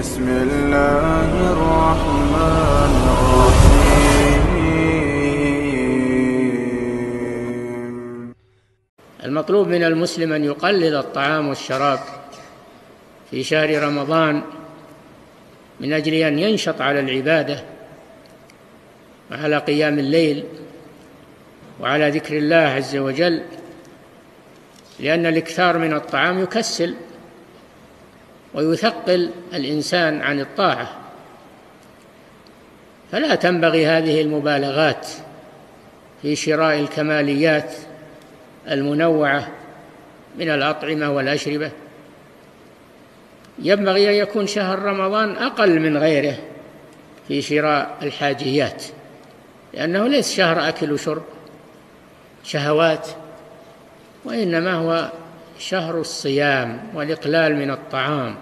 بسم الله الرحمن الرحيم. المطلوب من المسلم أن يقلل الطعام والشراب في شهر رمضان من أجل أن ينشط على العبادة وعلى قيام الليل وعلى ذكر الله عز وجل، لأن الإكثار من الطعام يكسل ويثقل الإنسان عن الطاعة، فلا تنبغي هذه المبالغات في شراء الكماليات المنوعة من الأطعمة والأشربة. ينبغي أن يكون شهر رمضان أقل من غيره في شراء الحاجيات، لأنه ليس شهر أكل وشرب شهوات، وإنما هو شهر الصيام والإقلال من الطعام.